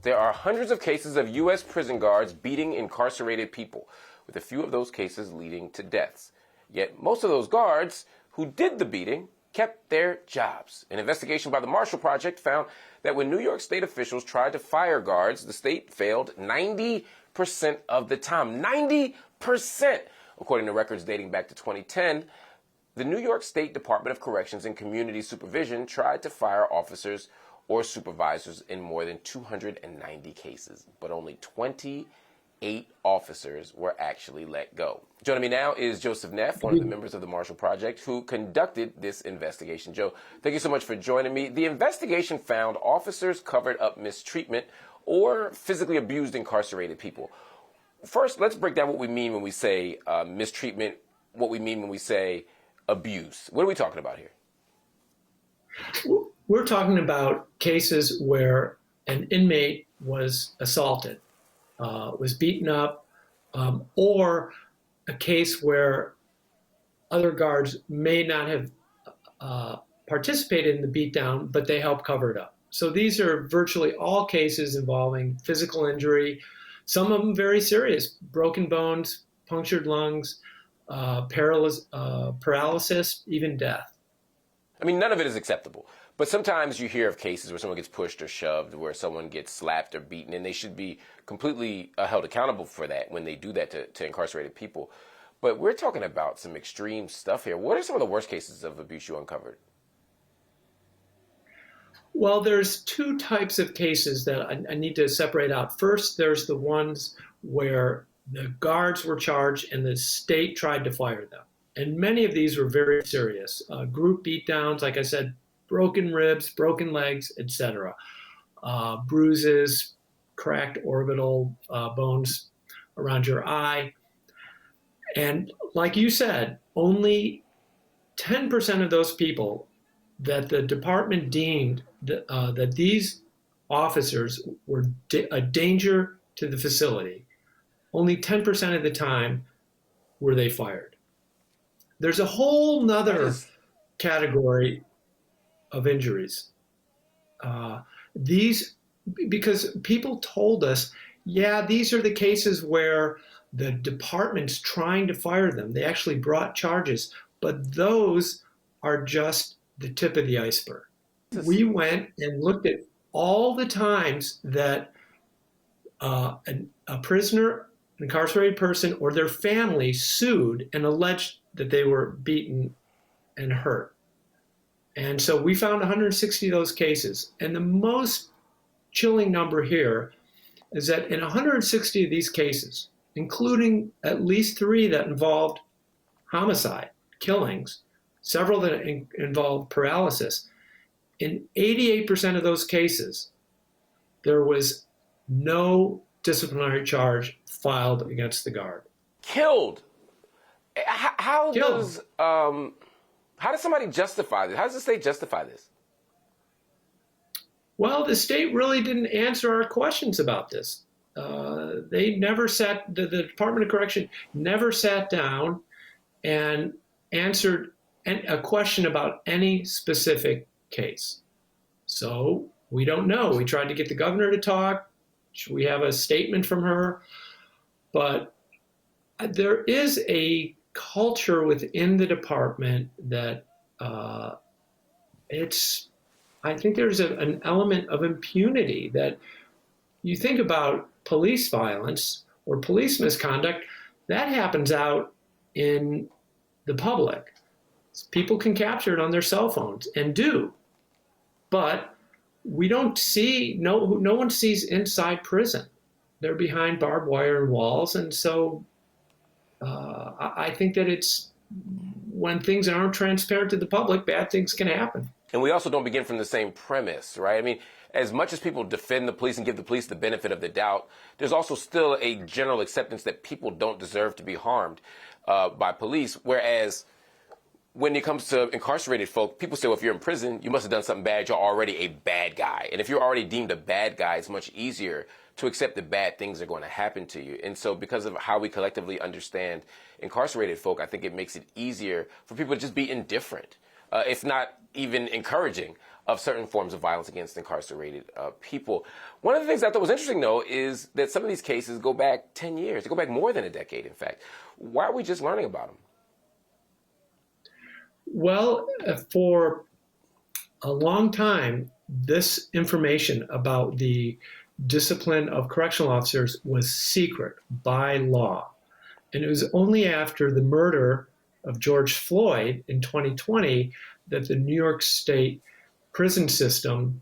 there are hundreds of cases of U.S. prison guards beating incarcerated people, with a few of those cases leading to deaths. Yet most of those guards who did the beating kept their jobs. An investigation by the Marshall Project found that when New York State officials tried to fire guards, the state failed 90% of the time. 90%! According to records dating back to 2010, the New York State Department of Corrections and Community Supervision tried to fire officers or supervisors in more than 290 cases, but only 28 officers were actually let go. Joining me now is Joseph Neff, one of the members of the Marshall Project, who conducted this investigation. Joe, thank you so much for joining me. The investigation found officers covered up mistreatment or physically abused incarcerated people. First, let's break down what we mean when we say mistreatment, what we mean when we say abuse. What are we talking about here? We're talking about cases where an inmate was assaulted, was beaten up, or a case where other guards may not have participated in the beatdown, but they helped cover it up. So these are virtually all cases involving physical injury, some of them very serious, broken bones, punctured lungs, paralysis, even death. I mean, none of it is acceptable. But sometimes you hear of cases where someone gets pushed or shoved, where someone gets slapped or beaten, and they should be completely held accountable for that when they do that to incarcerated people. But we're talking about some extreme stuff here. What are some of the worst cases of abuse you uncovered? Well, there's two types of cases that I need to separate out. First, there's the ones where the guards were charged and the state tried to fire them. And many of these were very serious. Group beatdowns, like I said, broken ribs, broken legs, etc. Bruises, cracked orbital bones around your eye. And like you said, only 10% of those people that the department deemed that these officers were a danger to the facility, only 10% of the time were they fired. There's a whole nother category of injuries. Because people told us, yeah, these are the cases where the department's trying to fire them. They actually brought charges, but those are just the tip of the iceberg. We went and looked at all the times that a prisoner, an incarcerated person, or their family sued and alleged that they were beaten and hurt. And so we found 160 of those cases. And the most chilling number here is that in 160 of these cases, including at least 3 that involved homicide, killings, several that involved paralysis, in 88% of those cases, there was no disciplinary charge filed against the guard. Killed. How does somebody justify this? How does the state justify this? Well, the state really didn't answer our questions about this. They never the Department of Correction never sat down and answered a question about any specific case. So we don't know. We tried to get the governor to talk. We have a statement from her. But there is a culture within the department that I think there's an element of impunity that you think about police violence or police misconduct, that happens out in the public. People can capture it on their cell phones and do, but we don't see, no one sees inside prison. They're behind barbed wire and walls. And so I think that it's when things aren't transparent to the public, bad things can happen. And we also don't begin from the same premise, right? I mean, as much as people defend the police and give the police the benefit of the doubt, there's also still a general acceptance that people don't deserve to be harmed by police. Whereas when it comes to incarcerated folk, people say, well, if you're in prison, you must have done something bad. You're already a bad guy. And if you're already deemed a bad guy, it's much easier to accept that bad things are going to happen to you. And so because of how we collectively understand incarcerated folk, I think it makes it easier for people to just be indifferent, if not even encouraging of certain forms of violence against incarcerated people. One of the things I thought was interesting, though, is that some of these cases go back 10 years. They go back more than a decade, in fact. Why are we just learning about them? Well, for a long time, this information about the discipline of correctional officers was secret by law. And it was only after the murder of George Floyd in 2020 that the New York State prison system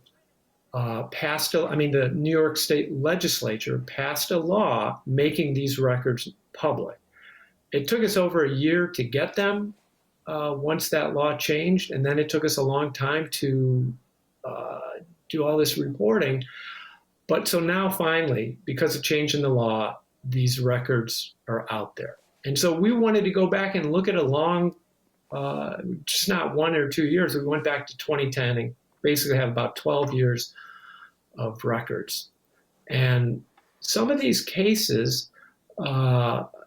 the New York State legislature passed a law making these records public. It took us over a year to get them once that law changed, and then it took us a long time to do all this reporting. But so now finally, because of change in the law, these records are out there. And so we wanted to go back and look at a long, just not 1 or 2 years. We went back to 2010 and basically have about 12 years of records. And some of these cases,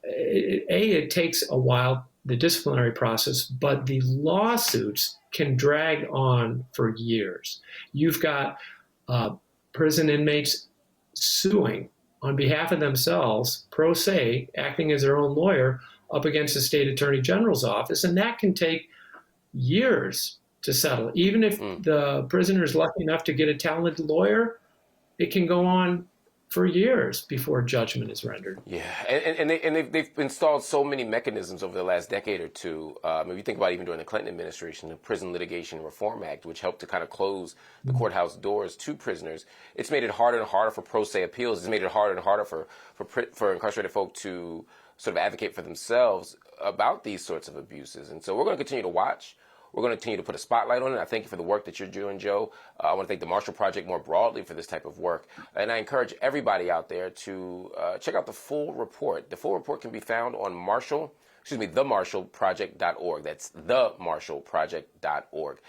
it takes a while, the disciplinary process, but the lawsuits can drag on for years. You've got prison inmates suing on behalf of themselves, pro se, acting as their own lawyer, up against the state attorney general's office, and that can take years to settle. Even if the prisoner is lucky enough to get a talented lawyer, it can go on for years before judgment is rendered. Yeah, and they've installed so many mechanisms over the last decade or two. If you think about even during the Clinton administration, the Prison Litigation Reform Act, which helped to kind of close the courthouse doors to prisoners, it's made it harder and harder for pro se appeals. It's made it harder and harder for incarcerated folk to sort of advocate for themselves about these sorts of abuses. And so we're going to continue to watch. We're going to continue to put a spotlight on it. I thank you for the work that you're doing, Joe. I want to thank the Marshall Project more broadly for this type of work. And I encourage everybody out there to check out the full report. The full report can be found on themarshallproject.org. That's themarshallproject.org.